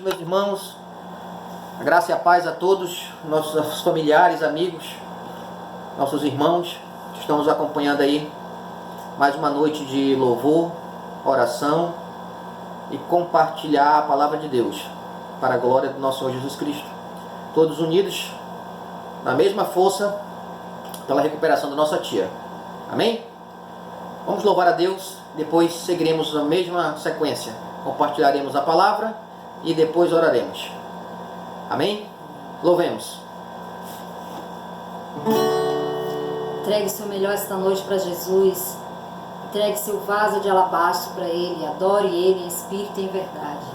Meus irmãos, a graça e a paz a todos, nossos familiares, amigos, nossos irmãos que estão nos acompanhando aí. Mais uma noite de louvor, oração e compartilhar a palavra de Deus para a glória do nosso Senhor Jesus Cristo. Todos unidos na mesma força pela recuperação da nossa tia. Amém? Vamos louvar a Deus, depois seguiremos a mesma sequência. Compartilharemos a palavra e depois oraremos. Amém? Louvemos. Entregue seu melhor esta noite para Jesus. Entregue seu vaso de alabastro para Ele. Adore Ele em espírito e em verdade.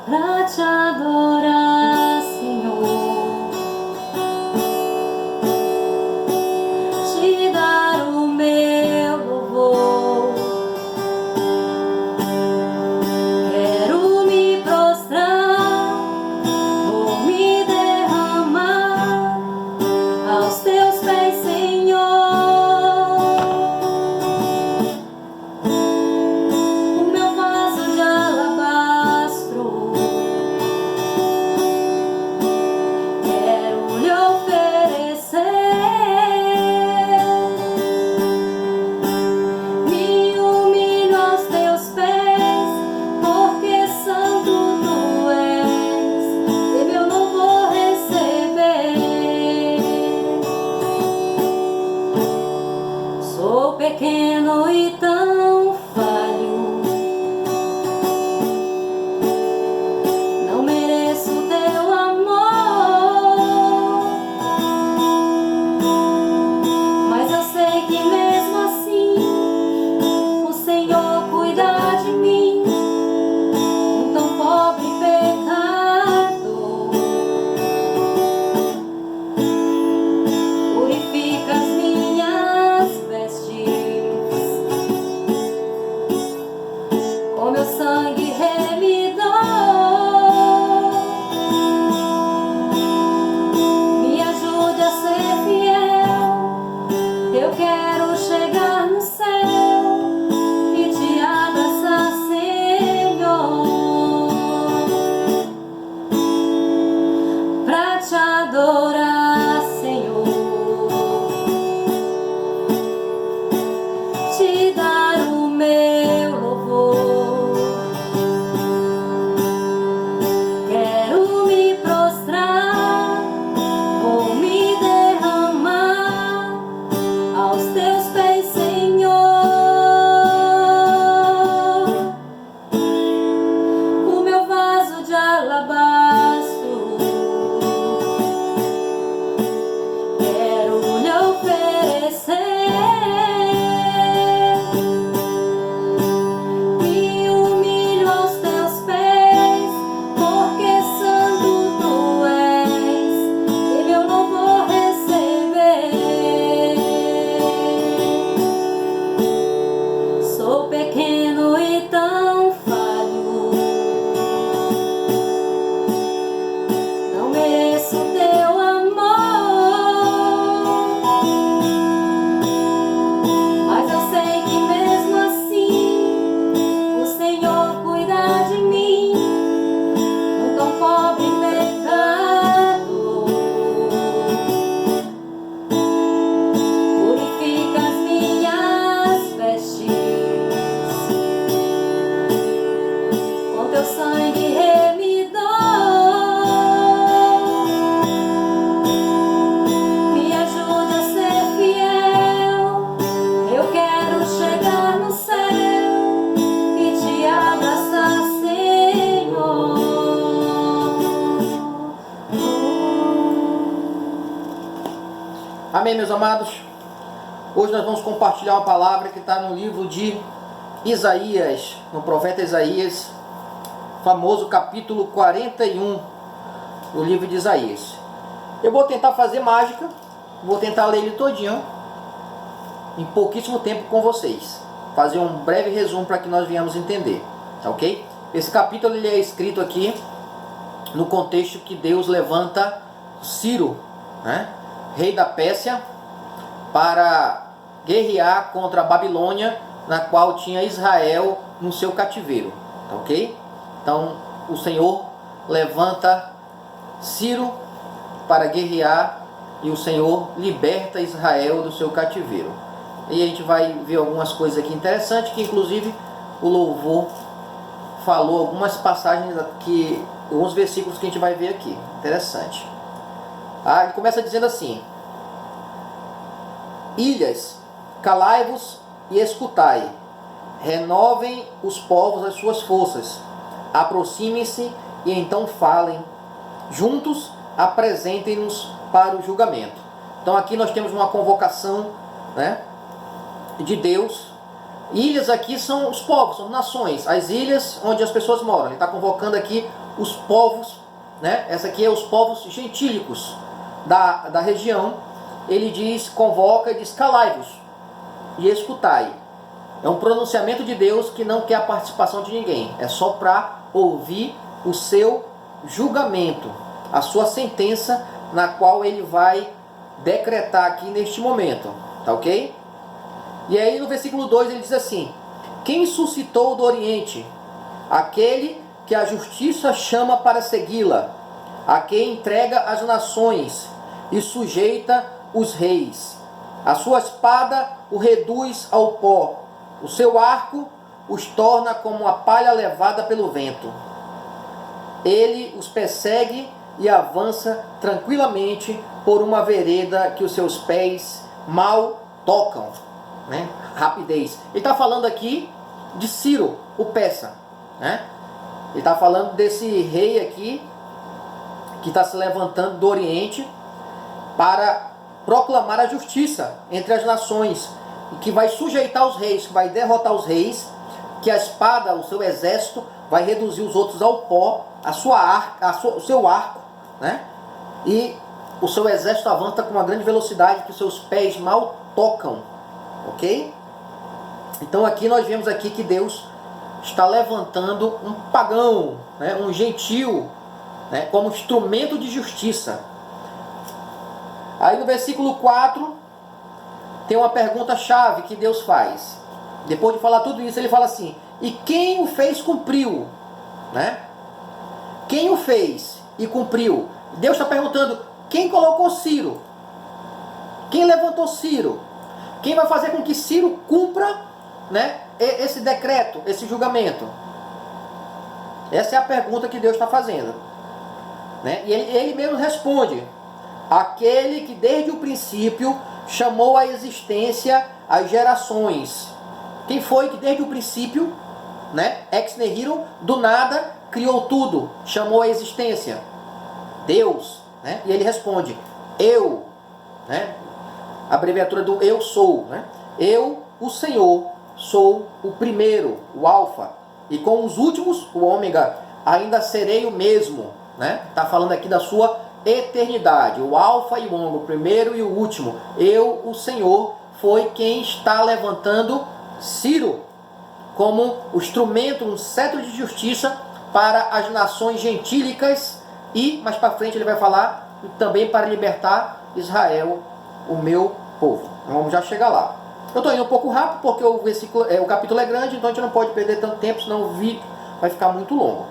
Pra te adorar, Senhor, te dar o meu louvor. Quero me prostrar, vou me derramar aos teus pés, Senhor. O meu vaso de alabastro, quero lhe oferecer. Me humilho aos teus pés, porque santo tu és, e meu louvor receber. Sou pequeno e tão falho, não mereço teu amor, mas eu sei que mesmo assim o Senhor cuida de mim, um tão pobre pecador. Purifica as minhas vestes, com meu sangue remidor. Me ajude a ser fiel, eu quero chegar no céu e te abraçar, Senhor, pra te adorar, Senhor, te dar o meu louvor. Quero me prostrar, vou me derramar aos teus pés, Senhor. O meu vaso de alabastro, quero lhe oferecer. Me humilho aos teus pés, porque santo tu és, e meu louvor receber. Sou pequeno e tão falho, não mereço teu amor, mas eu sei que mesmo assim o Senhor cuida de mim, um tão pobre pecador. Purifica as minhas vestes, com teu sangue remidor. Me ajude a ser fiel, eu quero chegar no céu e te abraçar, Senhor. Amém, meus amados? Hoje nós vamos compartilhar uma palavra que está no livro de Isaías, no profeta Isaías, famoso capítulo 41 do livro de Isaías. Eu vou tentar fazer mágica, vou tentar ler ele todinho em pouquíssimo tempo com vocês. Fazer um breve resumo para que nós venhamos entender, tá ok? Esse capítulo ele é escrito aqui no contexto que Deus levanta Ciro, né, rei da Pérsia, para guerrear contra a Babilônia, na qual tinha Israel no seu cativeiro. tá ok? Então o Senhor levanta Ciro para guerrear e o Senhor liberta Israel do seu cativeiro. E a gente vai ver algumas coisas aqui interessantes, que inclusive o louvor falou algumas passagens aqui, alguns versículos que a gente vai ver aqui. Interessante. Ele começa dizendo assim: ilhas, calai-vos e escutai, renovem os povos as suas forças, aproximem-se e então falem, juntos apresentem-nos para o julgamento. Então aqui nós temos uma convocação, né, de Deus. Ilhas aqui são os povos, são nações, as ilhas onde as pessoas moram. Ele está convocando aqui os povos, né? Essa aqui é os povos gentílicos da região. Ele diz, convoca e diz: calai-vos e escutai. É um pronunciamento de Deus que não quer a participação de ninguém. É só para ouvir o seu julgamento, a sua sentença, na qual ele vai decretar aqui neste momento. Tá ok? E aí no versículo 2 ele diz assim: quem suscitou do Oriente? Aquele que a justiça chama para segui-la, a quem entrega as nações e sujeita os reis. A sua espada o reduz ao pó, o seu arco os torna como a palha levada pelo vento. Ele os persegue e avança tranquilamente por uma vereda que os seus pés mal tocam. Né? Rapidez. Ele está falando aqui de Ciro, o persa. Né? Ele está falando desse rei aqui que está se levantando do Oriente para proclamar a justiça entre as nações, e que vai sujeitar os reis, que vai derrotar os reis, que a espada, o seu exército, vai reduzir os outros ao pó, o seu arco, né? E o seu exército avança com uma grande velocidade que os seus pés mal tocam. Ok? Então aqui nós vemos aqui que Deus está levantando um pagão, né, um gentil, né, como instrumento de justiça. Aí no versículo 4 tem uma pergunta-chave que Deus faz. Depois de falar tudo isso, ele fala assim: e quem o fez cumpriu? Né? Quem o fez e cumpriu? Deus está perguntando: quem colocou Ciro? Quem levantou Ciro? Quem vai fazer com que Ciro cumpra, né, esse decreto, esse julgamento? Essa é a pergunta que Deus está fazendo. Né? E ele mesmo responde: aquele que desde o princípio chamou à existência as gerações. Quem foi que desde o princípio, né, ex nihilo, do nada, criou tudo, chamou à existência? Deus. Né? E ele responde: eu. Né? A abreviatura do eu sou. Né? Eu, o Senhor, sou o primeiro, o alfa. E com os últimos, o ômega, ainda serei o mesmo. Né? Está falando aqui da sua eternidade. O alfa e o ômega, o primeiro e o último. Eu, o Senhor, foi quem está levantando Ciro como o instrumento, um cetro de justiça para as nações gentílicas. E mais para frente ele vai falar também para libertar Israel, o meu povo. Então vamos já chegar lá. Eu estou indo um pouco rápido porque o capítulo é grande, então a gente não pode perder tanto tempo, senão o vídeo vai ficar muito longo.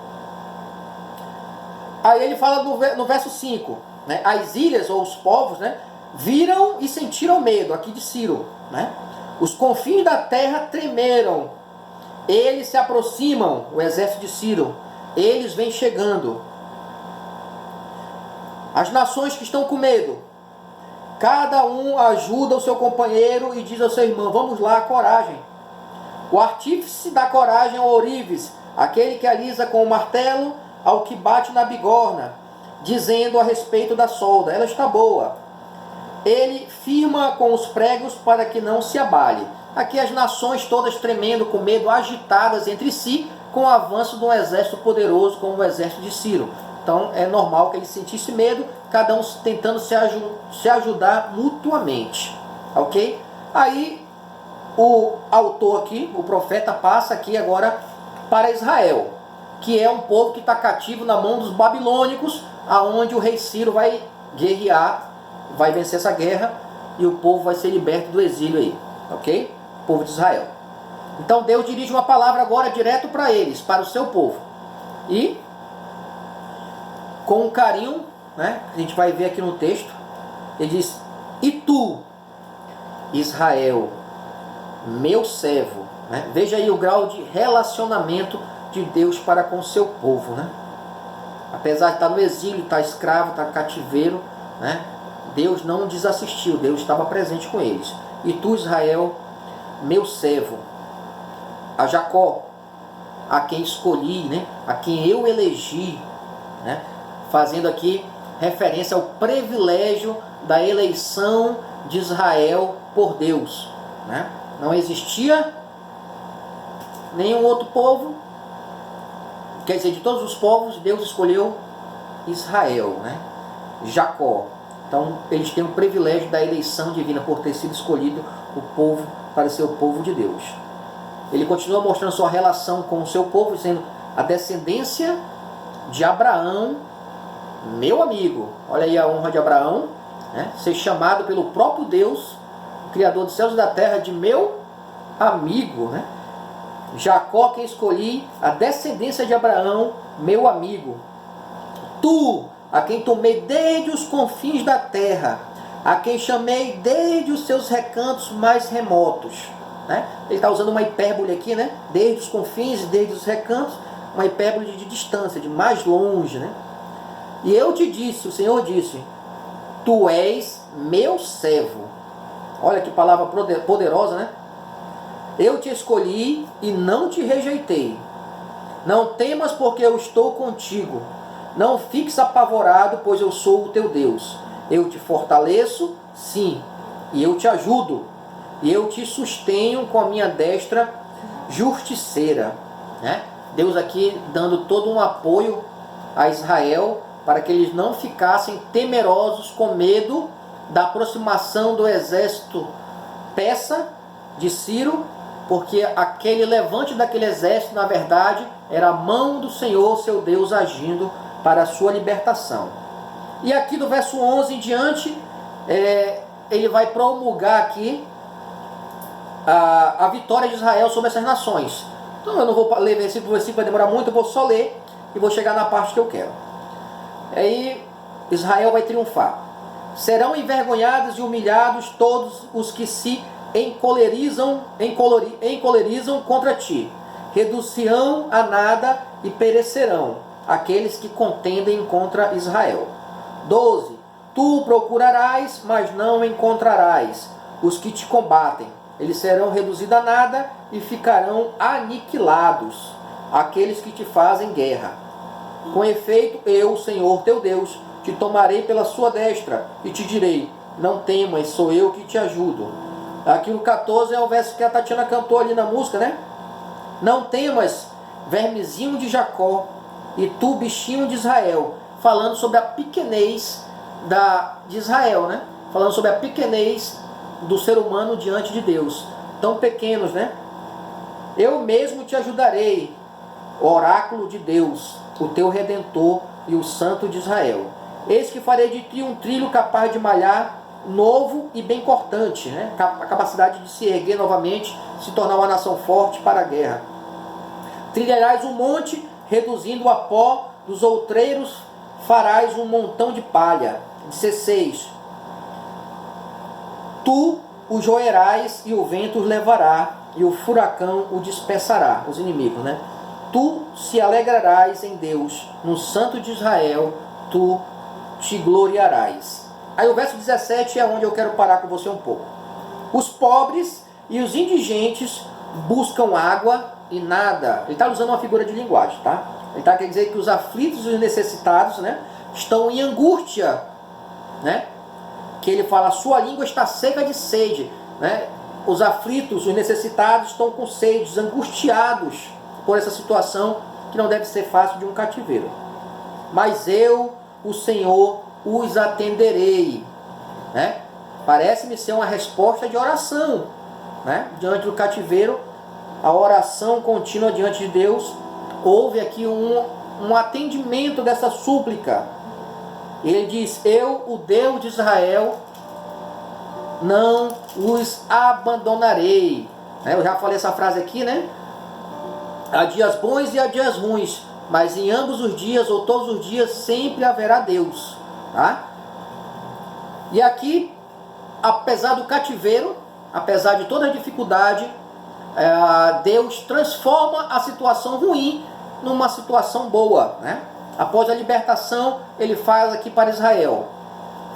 Aí ele fala no verso 5, né, as ilhas ou os povos, né, viram e sentiram medo, aqui de Ciro. Né? Os confins da terra tremeram, eles se aproximam, o exército de Ciro, eles vêm chegando. As nações que estão com medo, cada um ajuda o seu companheiro e diz ao seu irmão: vamos lá, coragem. O artífice dá coragem ao ourives, aquele que alisa com o martelo ao que bate na bigorna, dizendo a respeito da solda: ela está boa. Ele firma com os pregos para que não se abale. Aqui as nações todas tremendo, com medo, agitadas entre si, com o avanço de um exército poderoso como o exército de Ciro. Então é normal que ele sentisse medo, cada um tentando se ajudar mutuamente. Ok? Aí o autor aqui, o profeta, passa aqui agora para Israel, que é um povo que está cativo na mão dos babilônicos, aonde o rei Ciro vai guerrear, vai vencer essa guerra e o povo vai ser liberto do exílio aí. Ok? O povo de Israel. Então Deus dirige uma palavra agora direto para eles, para o seu povo. E com um carinho, né, a gente vai ver aqui no texto, ele diz: e tu, Israel, meu servo, né? Veja aí o grau de relacionamento de Deus para com o seu povo, né? Apesar de estar no exílio, estar escravo, estar cativeiro, né? Deus não desassistiu, Deus estava presente com eles. E tu, Israel, meu servo, a Jacó, a quem escolhi, né? A quem eu elegi, né? Fazendo aqui referência ao privilégio da eleição de Israel por Deus, né? Não existia nenhum outro povo, quer dizer, de todos os povos, Deus escolheu Israel, né? Jacó. Então, eles têm o privilégio da eleição divina por ter sido escolhido o povo para ser o povo de Deus. Ele continua mostrando sua relação com o seu povo, dizendo: a descendência de Abraão, meu amigo. Olha aí a honra de Abraão, né? Ser chamado pelo próprio Deus, Criador dos céus e da terra, de meu amigo, né? Jacó, quem escolhi, a descendência de Abraão, meu amigo. Tu, a quem tomei desde os confins da terra, a quem chamei desde os seus recantos mais remotos. Né? Ele está usando uma hipérbole aqui, né? Desde os confins, desde os recantos, uma hipérbole de distância, de mais longe. Né? E eu te disse, o Senhor disse: tu és meu servo. Olha que palavra poderosa, né? Eu te escolhi e não te rejeitei. Não temas, porque eu estou contigo. Não fiques apavorado, pois eu sou o teu Deus. Eu te fortaleço, sim, e eu te ajudo. E eu te sustenho com a minha destra justiceira. Né? Deus aqui dando todo um apoio a Israel para que eles não ficassem temerosos com medo da aproximação do exército persa de Ciro, porque aquele levante daquele exército, na verdade, era a mão do Senhor, seu Deus, agindo para a sua libertação. E aqui do verso 11 em diante, ele vai promulgar aqui a vitória de Israel sobre essas nações. Então eu não vou ler versículo por versículo, vai demorar muito, eu vou só ler e vou chegar na parte que eu quero. Aí Israel vai triunfar. Serão envergonhados e humilhados todos os que se encolerizam contra ti. Reduzirão a nada e perecerão aqueles que contendem contra Israel. 12. Tu procurarás, mas não encontrarás os que te combatem. Eles serão reduzidos a nada e ficarão aniquilados aqueles que te fazem guerra. Com efeito, eu, Senhor teu Deus, te tomarei pela sua destra e te direi: não temas, sou eu que te ajudo. Aqui no 14 é o verso que a Tatiana cantou ali na música, né? Não temas, vermezinho de Jacó, e tu, bichinho de Israel. Falando sobre a pequenez de Israel, né? Falando sobre a pequenez do ser humano diante de Deus. Tão pequenos, né? Eu mesmo te ajudarei, oráculo de Deus, o teu Redentor e o Santo de Israel. Eis que farei de ti um trilho capaz de malhar, novo e bem cortante, né? A capacidade de se erguer novamente, se tornar uma nação forte para a guerra. Trilharás um monte, reduzindo a pó dos outreiros, farás um montão de palha. 16. Tu os roerás e o vento os levará, e o furacão o dispersará, os inimigos, né? Tu se alegrarás em Deus, no Santo de Israel, tu te gloriarás. Aí o verso 17 é onde eu quero parar com você um pouco. Os pobres e os indigentes buscam água e nada. Ele está usando uma figura de linguagem, tá? Ele está querendo dizer que os aflitos e os necessitados, né, estão em angústia, né? Que ele fala: a sua língua está seca de sede, né? Os aflitos, os necessitados estão com sede, angustiados por essa situação que não deve ser fácil de um cativeiro. Mas eu, o Senhor, os atenderei, né? Parece-me ser uma resposta de oração, né? Diante do cativeiro, a oração contínua diante de Deus. Houve aqui um atendimento dessa súplica. Ele diz: eu, o Deus de Israel, não os abandonarei. Eu já falei essa frase aqui, né? Há dias bons e há dias ruins, mas em ambos os dias, ou todos os dias, sempre haverá Deus. Tá? E aqui, apesar do cativeiro, apesar de toda a dificuldade, Deus transforma a situação ruim numa situação boa, né? Após a libertação, ele fala aqui para Israel: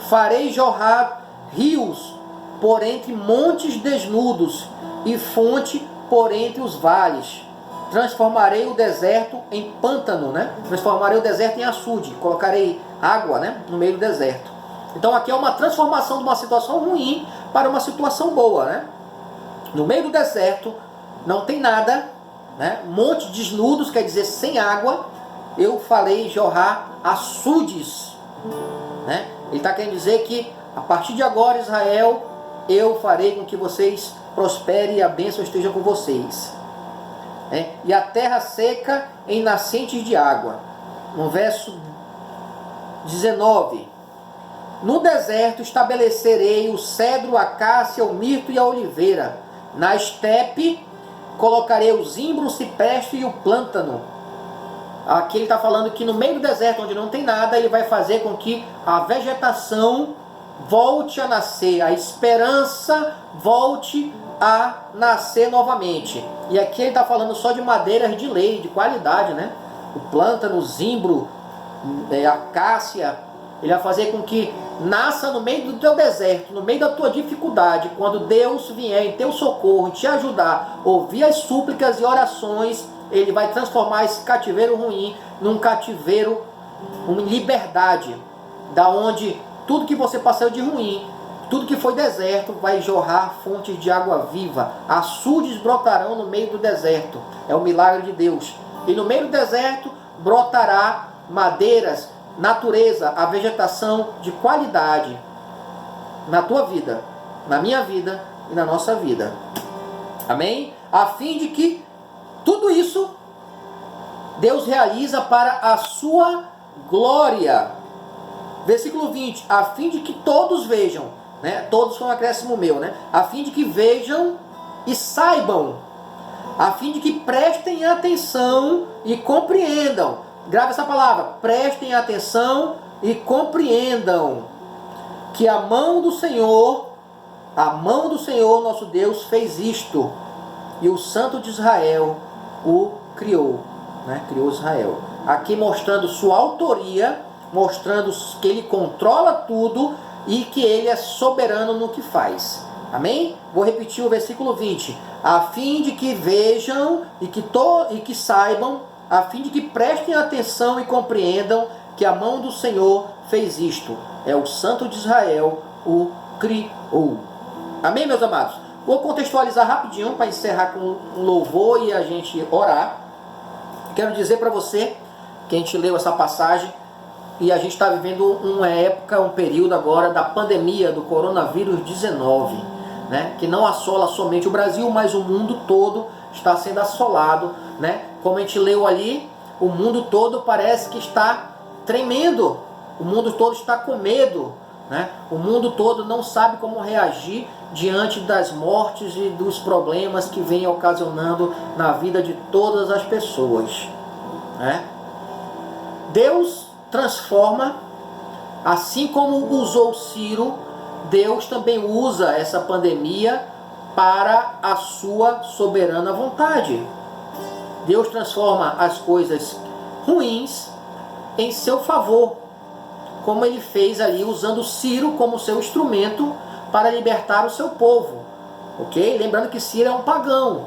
farei jorrar rios por entre montes desnudos e fonte por entre os vales. Transformarei o deserto em pântano, né? Transformarei o deserto em açude. Colocarei água, né, no meio do deserto. Então aqui é uma transformação de uma situação ruim para uma situação boa, né? No meio do deserto não tem nada, né? Montes desnudos, quer dizer sem água. Eu farei jorrar açudes, né? Ele está querendo dizer que a partir de agora, Israel, eu farei com que vocês prosperem e a bênção esteja com vocês. E a terra seca em nascentes de água. No verso 19: no deserto estabelecerei o cedro, a acácia, o mirto e a oliveira. Na estepe colocarei o zimbro, o cipreste e o plântano. Aqui ele está falando que no meio do deserto, onde não tem nada, ele vai fazer com que a vegetação volte a nascer, a esperança volte a nascer novamente. E aqui ele está falando só de madeiras de lei, de qualidade, né? O plântano, o zimbro, a acácia. Ele vai fazer com que nasça no meio do teu deserto, no meio da tua dificuldade. Quando Deus vier em teu socorro, te ajudar, ouvir as súplicas e orações, ele vai transformar esse cativeiro ruim num cativeiro, uma liberdade, da onde tudo que você passou de ruim, tudo que foi deserto, vai jorrar fontes de água viva. Açudes brotarão no meio do deserto. É o milagre de Deus. E no meio do deserto brotará madeiras, natureza, a vegetação de qualidade na tua vida, na minha vida e na nossa vida. Amém? A fim de que tudo isso Deus realiza para a sua glória. Versículo 20: a fim de que todos vejam, né? Todos foi um acréscimo meu, né? A fim de que vejam e saibam, a fim de que prestem atenção e compreendam. Grave essa palavra: prestem atenção e compreendam que a mão do Senhor nosso Deus fez isto, e o Santo de Israel o criou, né? Criou Israel. Aqui mostrando sua autoria, mostrando que ele controla tudo e que ele é soberano no que faz. Amém? Vou repetir o versículo 20. A fim de que vejam e que saibam, a fim de que prestem atenção e compreendam que a mão do Senhor fez isto. É o Santo de Israel o criou. Amém, meus amados? Vou contextualizar rapidinho para encerrar com um louvor e a gente orar. Quero dizer para você que a gente leu essa passagem e a gente está vivendo uma época, um período agora da pandemia do coronavírus 19, né? Que não assola somente o Brasil, mas o mundo todo está sendo assolado, né? Como a gente leu ali, o mundo todo parece que está tremendo, o mundo todo está com medo, né? O mundo todo não sabe como reagir diante das mortes e dos problemas que vem ocasionando na vida de todas as pessoas, né? Deus transforma, assim como usou Ciro, Deus também usa essa pandemia para a sua soberana vontade. Deus transforma as coisas ruins em seu favor, como ele fez ali, usando Ciro como seu instrumento para libertar o seu povo. Ok? Lembrando que Ciro é um pagão,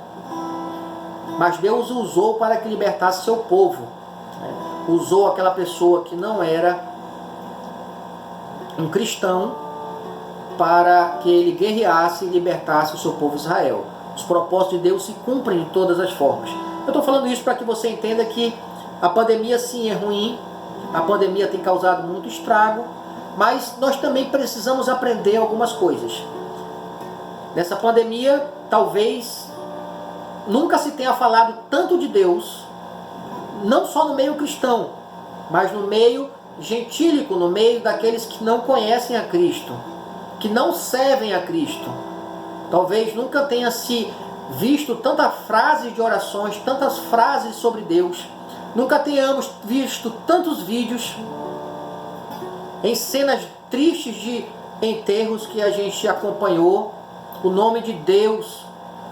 mas Deus o usou para que libertasse seu povo. Usou aquela pessoa que não era um cristão para que ele guerreasse e libertasse o seu povo Israel. Os propósitos de Deus se cumprem de todas as formas. Eu estou falando isso para que você entenda que a pandemia sim é ruim, a pandemia tem causado muito estrago, mas nós também precisamos aprender algumas coisas. Nessa pandemia, talvez nunca se tenha falado tanto de Deus, não só no meio cristão, mas no meio gentílico, no meio daqueles que não conhecem a Cristo, que não servem a Cristo. Talvez nunca tenha se visto tantas frases de orações, tantas frases sobre Deus, nunca tenhamos visto tantos vídeos em cenas tristes de enterros que a gente acompanhou, o nome de Deus,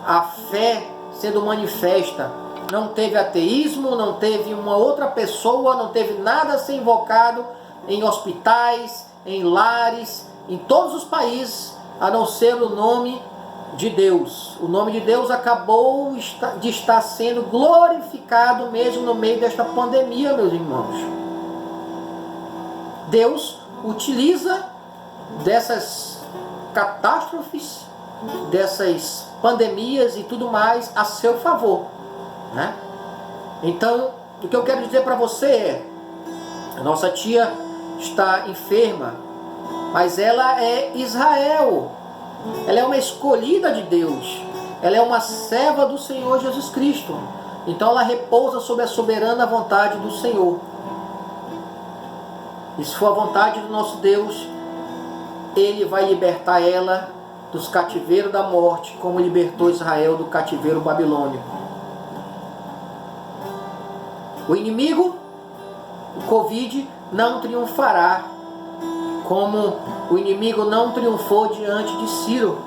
a fé sendo manifesta. Não teve ateísmo, não teve uma outra pessoa, não teve nada a ser invocado em hospitais, em lares, em todos os países, a não ser o nome de Deus. O nome de Deus acabou de estar sendo glorificado mesmo no meio desta pandemia, meus irmãos. Deus utiliza dessas catástrofes, dessas pandemias e tudo mais a seu favor, né? Então, o que eu quero dizer para você é: a nossa tia está enferma, mas ela é Israel, ela é uma escolhida de Deus, ela é uma serva do Senhor Jesus Cristo, então ela repousa sob a soberana vontade do Senhor. E se for a vontade do nosso Deus, Ele vai libertar ela dos cativeiros da morte, como libertou Israel do cativeiro babilônico. O inimigo, o Covid, não triunfará, como o inimigo não triunfou diante de Ciro.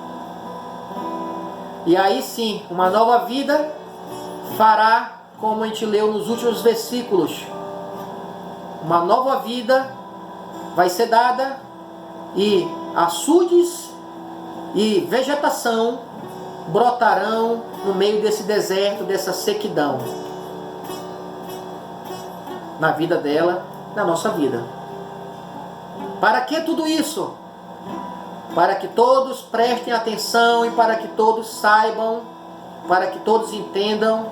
E aí sim, uma nova vida fará, como a gente leu nos últimos versículos, uma nova vida vai ser dada, e açudes e vegetação brotarão no meio desse deserto, dessa sequidão, na vida dela, na nossa vida. Para que tudo isso? Para que todos prestem atenção e para que todos saibam, para que todos entendam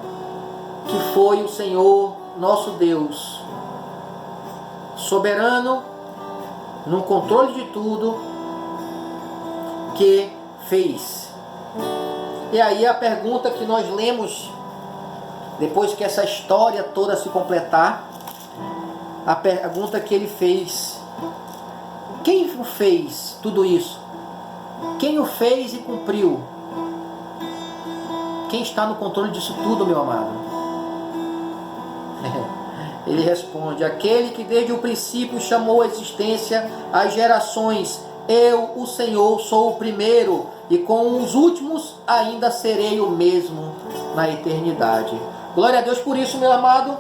que foi o Senhor nosso Deus, soberano, no controle de tudo, que fez. E aí a pergunta que nós lemos, depois que essa história toda se completar, a pergunta que ele fez: quem o fez tudo isso? Quem o fez e cumpriu? Quem está no controle disso tudo, meu amado? Ele responde: aquele que desde o princípio chamou a existência as gerações. Eu, o Senhor, sou o primeiro, e com os últimos ainda serei o mesmo na eternidade. Glória a Deus por isso, meu amado.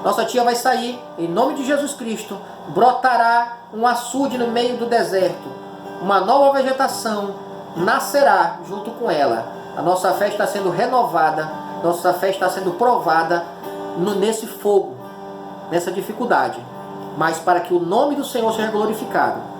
Nossa tia vai sair, em nome de Jesus Cristo. Brotará um açude no meio do deserto. Uma nova vegetação nascerá junto com ela. A nossa fé está sendo renovada, nossa fé está sendo provada nesse fogo, nessa dificuldade, mas para que o nome do Senhor seja glorificado.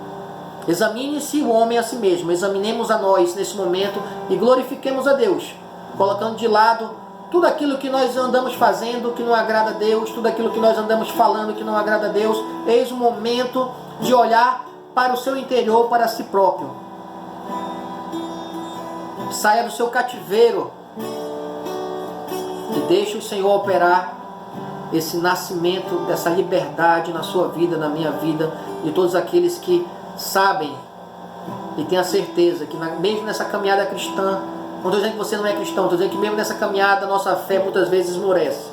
Examine-se o homem a si mesmo, examinemos a nós nesse momento e glorifiquemos a Deus, colocando de lado tudo aquilo que nós andamos fazendo que não agrada a Deus, tudo aquilo que nós andamos falando que não agrada a Deus. Eis o momento de olhar para o seu interior, para si próprio. Saia do seu cativeiro e deixe o Senhor operar esse nascimento dessa liberdade na sua vida, na minha vida, de todos aqueles que sabem e têm a certeza que mesmo nessa caminhada cristã, não estou dizendo que você não é cristão, estou dizendo que mesmo nessa caminhada nossa fé muitas vezes esmorece.